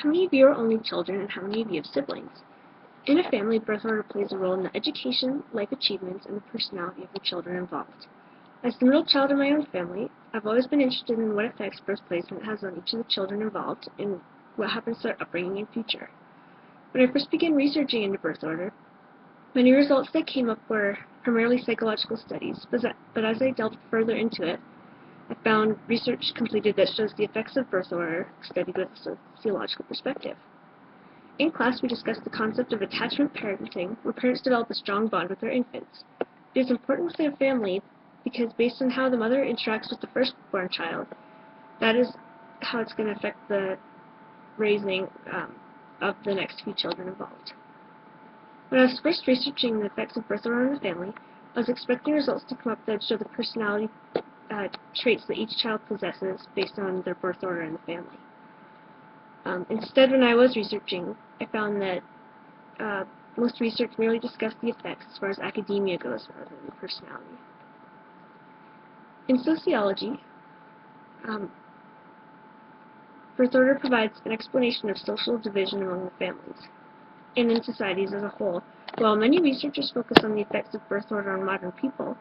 How many of you are only children and how many of you have siblings? In a family, birth order plays a role in the education, life achievements, and the personality of the children involved. As the middle child in my own family, I've always been interested in what effects birth placement has on each of the children involved and what happens to their upbringing and future. When I first began researching into birth order, many results that came up were primarily psychological studies, but as I delved further into it, I found research completed that shows the effects of birth order studied with a sociological perspective. In class, we discussed the concept of attachment parenting, where parents develop a strong bond with their infants. It is important within a family because based on how the mother interacts with the firstborn child, that is how it's going to affect the raising of the next few children involved. When I was first researching the effects of birth order on the family, I was expecting results to come up that show the personality traits that each child possesses based on their birth order in the family. Instead, when I was researching, I found that most research merely discussed the effects as far as academia goes rather than personality. In sociology, birth order provides an explanation of social division among the families and in societies as a whole. While many researchers focus on the effects of birth order on modern people,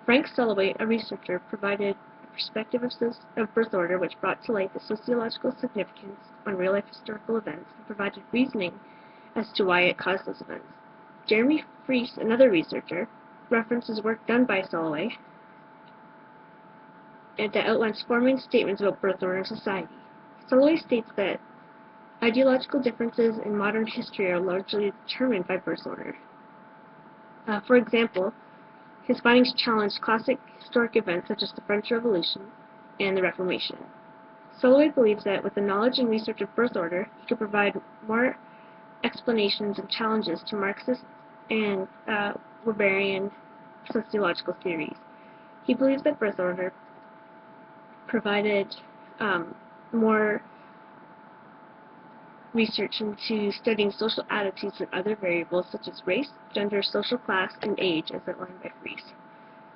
Frank SLGY, a researcher, provided a perspective of birth order which brought to light the sociological significance on real-life historical events and provided reasoning as to why it caused those events. Jeremy Fries, another researcher, references work done by SLGY and that outlines 4 main statements about birth order in society. SLGY states that ideological differences in modern history are largely determined by birth order. For example, his findings challenged classic historic events such as the French Revolution and the Reformation. SLGY believes that with the knowledge and research of birth order, he could provide more explanations and challenges to Marxist and Weberian sociological theories. He believes that birth order provided more research into studying social attitudes and other variables such as race, gender, social class, and age as outlined by Fries.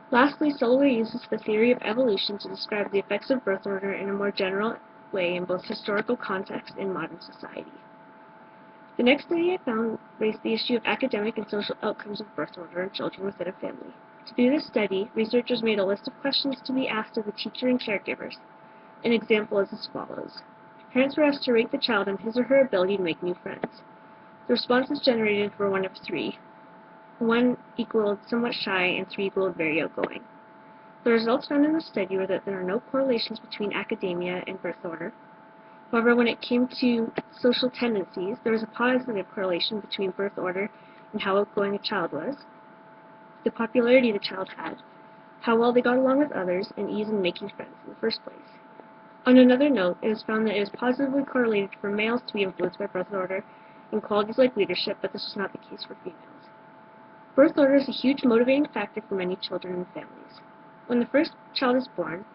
Lastly, SLGY uses the theory of evolution to describe the effects of birth order in a more general way in both historical context and modern society. The next study I found raised the issue of academic and social outcomes of birth order in children within a family. To do this study, researchers made a list of questions to be asked of the teacher and caregivers. An example is as follows. Parents were asked to rate the child on his or her ability to make new friends. The responses generated were one of 3. 1 equaled somewhat shy and 3 equaled very outgoing. The results found in the study were that there are no correlations between academia and birth order. However, when it came to social tendencies, there was a positive correlation between birth order and how outgoing a child was, the popularity the child had, how well they got along with others, and ease in making friends in the first place. On another note, it was found that it was positively correlated for males to be influenced by birth order in qualities like leadership, but this was not the case for females. Birth order is a huge motivating factor for many children and families. When the first child is born,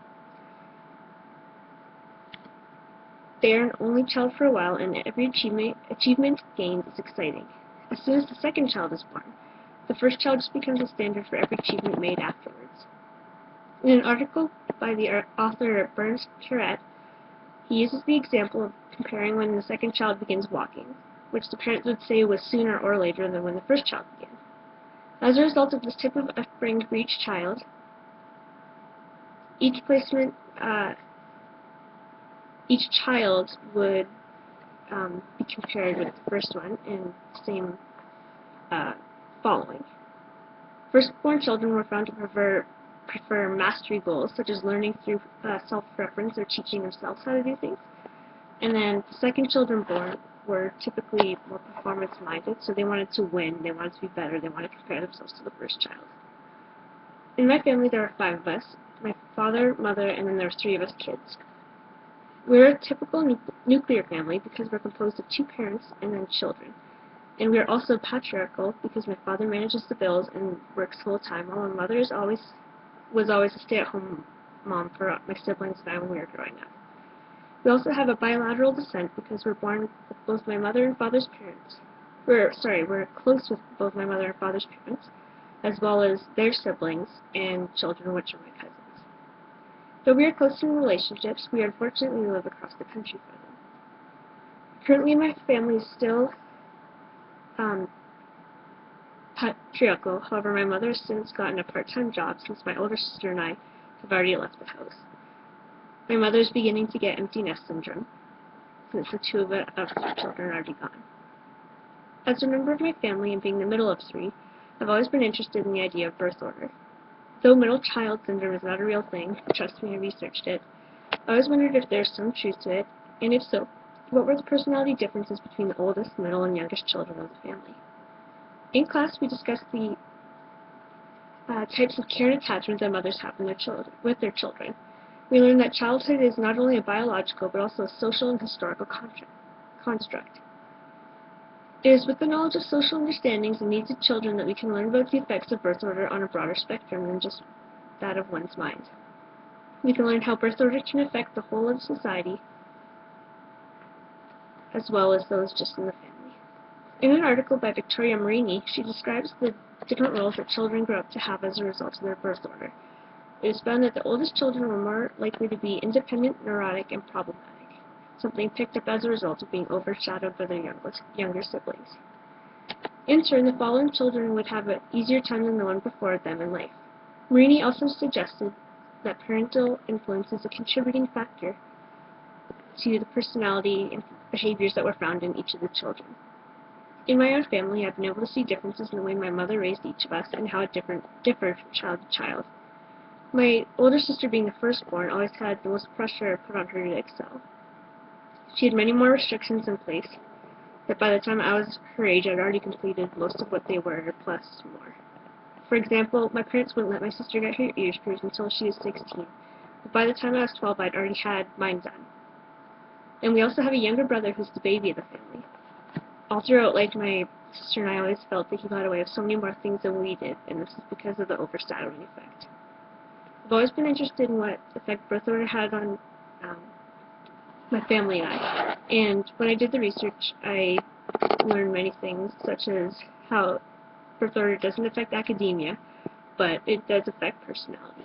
they are an only child for a while, and every achievement gained is exciting. As soon as the second child is born, the first child just becomes a standard for every achievement made afterwards. In an article by the author Burns Curette, he uses the example of comparing when the second child begins walking, which the parents would say was sooner or later than when the first child began. As a result of this type of upbringing for each child, each child would be compared with the first one in the same following. Firstborn children were found to prefer mastery goals, such as learning through self-reference or teaching themselves how to do things. And then the second children born were typically more performance-minded, so they wanted to win, they wanted to be better, they wanted to compare themselves to the first child. In my family, there are 5 of us, my father, mother, and then there are 3 of us kids. We're a typical nuclear family because we're composed of 2 parents and then children. And we are also patriarchal because my father manages the bills and works full-time, while my mother was always a stay-at-home mom for my siblings and I when we were growing up. We also have a bilateral descent because we're born with both my mother and father's parents. We're close with both my mother and father's parents, as well as their siblings and children, which are my cousins. Though we are close in relationships, we unfortunately live across the country from them. Currently, my family is still um, patriarchal. However, my mother has since gotten a part-time job since my older sister and I have already left the house. My mother is beginning to get empty nest syndrome since the two of her children are already gone. As a member of my family and being the middle of three, I've always been interested in the idea of birth order. Though middle child syndrome is not a real thing, trust me, I researched it, I always wondered if there's some truth to it, and if so, what were the personality differences between the oldest, middle, and youngest children of the family. In class, we discussed the types of care and attachment that mothers have with their children. We learned that childhood is not only a biological, but also a social and historical construct. It is with the knowledge of social understandings and needs of children that we can learn about the effects of birth order on a broader spectrum than just that of one's mind. We can learn how birth order can affect the whole of society, as well as those just in the family. In an article by Victoria Marini, she describes the different roles that children grow up to have as a result of their birth order. It is found that the oldest children were more likely to be independent, neurotic, and problematic, something picked up as a result of being overshadowed by their younger siblings. In turn, the following children would have an easier time than the one before them in life. Marini also suggested that parental influence is a contributing factor to the personality and behaviors that were found in each of the children. In my own family, I've been able to see differences in the way my mother raised each of us and how it differed from child to child. My older sister, being the firstborn, always had the most pressure put on her to excel. She had many more restrictions in place, but by the time I was her age, I'd already completed most of what they were, plus more. For example, my parents wouldn't let my sister get her ears pierced until she was 16, but by the time I was 12, I'd already had mine done. And we also have a younger brother who's the baby of the family. All throughout life, my sister and I always felt that he got away with so many more things than we did, and this is because of the overshadowing effect. I've always been interested in what effect birth order had on my family and I. And when I did the research, I learned many things, such as how birth order doesn't affect academia, but it does affect personality.